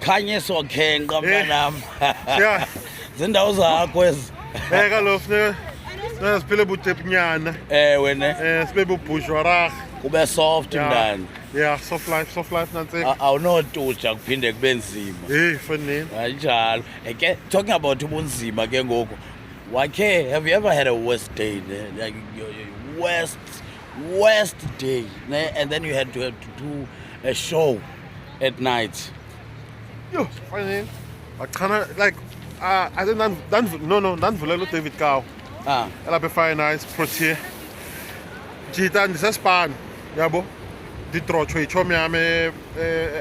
Khanye sokhenqa mntanam. Yeah. Zindawo zakho ezi. Kaloku siphile butepunyana. Ewe ne. Sibe bubushwarag. Kube soft mntana. Yeah, soft life nantsika. Awunotutsha kuphinde kube nzima. Hey, funny. Anjalo. Ke talking about ubunzima ke ngoku. Have you ever had a worst day? Like your worst day, and then you had to do a show at night. Yo, funny. I kinda like I think Nanvulelo David Cow. Ela be fine nice Protea. Jita ndisespan. Yabo. Ditrochwe chomi ame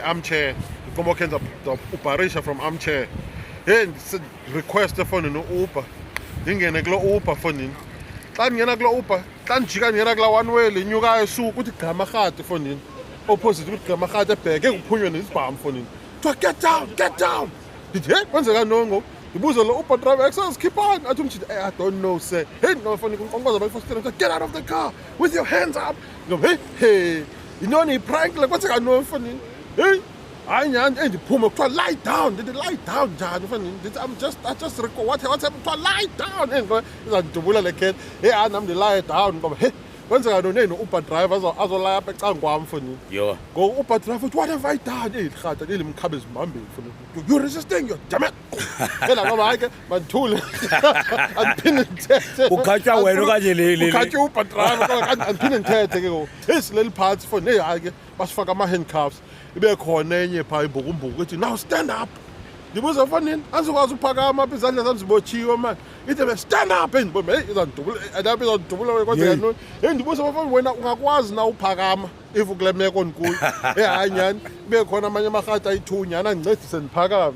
armchair. Como can the operation from armchair. Hey, request the phone no Uber. Ngene klo Uber phone. Xa ngena klo Uber, xa njika ngena kla one way lenyuka esuku uthi gama khati phone. Opposite uthi gama khati ebheke kuphunywe nesibhamu phone. Get down. Did hey, kwenzeka nongo. Ibuzo lo Uber driver access keep on. I don't know sir. Hey, no phone kunkongoza bayifostela. Get out of the car with your hands up. Go hey. You know any prank like what's I know funny? Hey, I puma lie down. Did it lie down, John? I just record what's happened to lie down. And go like hey, I'm the lie down. Go hey, once I don't know Uber drivers or other lie up at funny. Yo. Go Uber driver, what have I done? Hey, got him cabins mumbling for you're resisting, you damn it. Then I go like my tool and pin and Ukacha wenu catch you Uber driver and pin and tear. His little parts for me, I get was fuck my handcuffs. You be a corner, pipe, now stand up. The was a funny, as was a pagama, Pizana, Bochi, man. It was stand up and but it's on double, and that is on double. And the was a fun when I was now pagama. If you claim me on good, yeah, I can be a corner Manamahata, Tunya, and let's send pagam.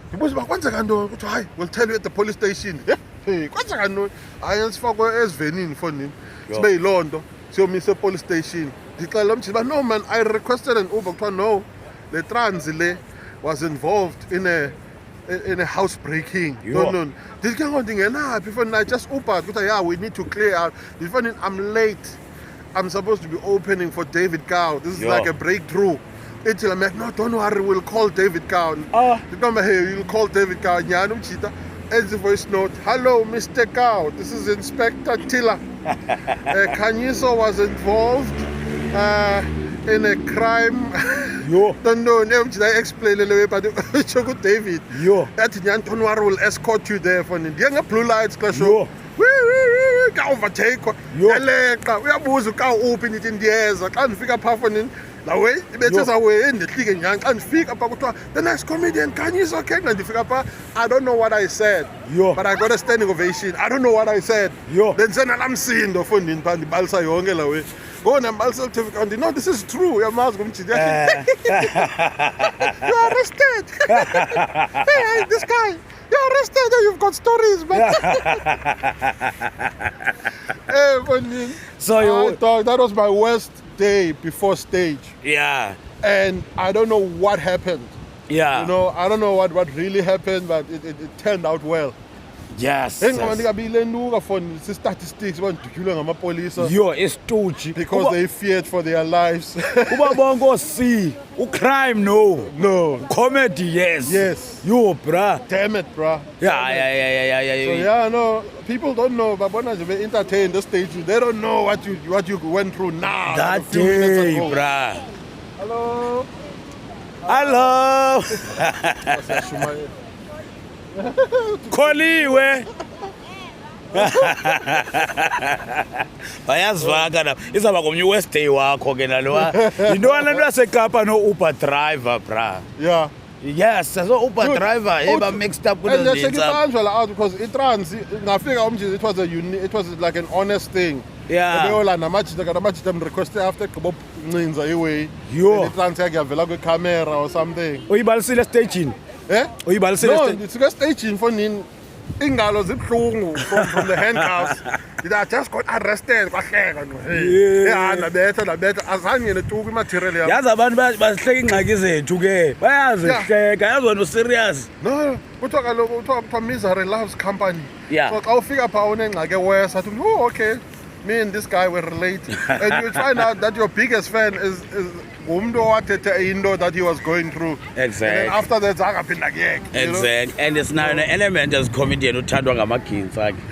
The was once I can do, we'll tell you at the police station. Hey, once I can know, I am for as venin funny. It's very long, so Mr. Police Station. But no man, I requested an Uber. No, the translate was involved in a housebreaking. No. This kind of thing, before I just Uber. Yeah, we need to clear out. Before I'm late. I'm supposed to be opening for David Cow. This is like a breakthrough. Until I'm like, no, don't worry, we'll call David Cow. You'll call David Cow. Ends the voice note. Hello, Mr. Cow. This is Inspector Tiller. Kanyiso was involved in a crime. Don't know. I explain a little bit, but David. That don't worry, we'll escort you there for the young blue lights. Ka overtake yeleqa uyabuza ka open it in the air xa ndifika pha phone la way ibethetha way endehlike nyanga xa ndifika pha kuthiwa the next comedian Kanyiso okay na ndifika pha I don't know what I said but I got a standing ovation. I don't know what I said then sena lamsindo phone pha ndibalisa yonke la way go na mbalisa TV no this is true uyamazi ngumjidi you are arrested. Hey this guy you're arrested, you've got stories, man. Hey, so that was my worst day before stage. Yeah. And I don't know what happened. Yeah. You know, I don't know what really happened, but it turned out well. Yes. Statistics Yo, it's Tucci. Because they feared for their lives. See, crime no. Comedy yes. Yo, bruh. Damn it, bruh. Yeah. So no, people don't know, but when they entertain the stage, they don't know what you went through now. That day, bruh. Hello. Kholiwe bayazivaka la izaba komnye West Day wakho ke nalowa into abantu yaseKapa no Uber driver bra yes so Uber driver eba mixed up with the out because it was like an honest thing beyola namajita request after ncinza iway itrans yakuyavela kwecamera or something uyibalisile staging uyibalisile no staging for nini ingalo zibhlungu from the handcuffs. I just got arrested kwahleka nabetha azange netuku imaterial yami yazi abantu bahleka ingxaki zethu ke bayazihleka yazi wena serious no kuthiwa kaloku kuthiwa Misery Loves Company so xa ufika pha unengxaki ewesa athi okay me and this guy were related. And you find out that your biggest fan is umntu owathethe into that he was going through. Exactly. And then after that, zakaphinda kuyeka. Exactly. And it's now an element as comedian uthandwa ngamaginsi akhe.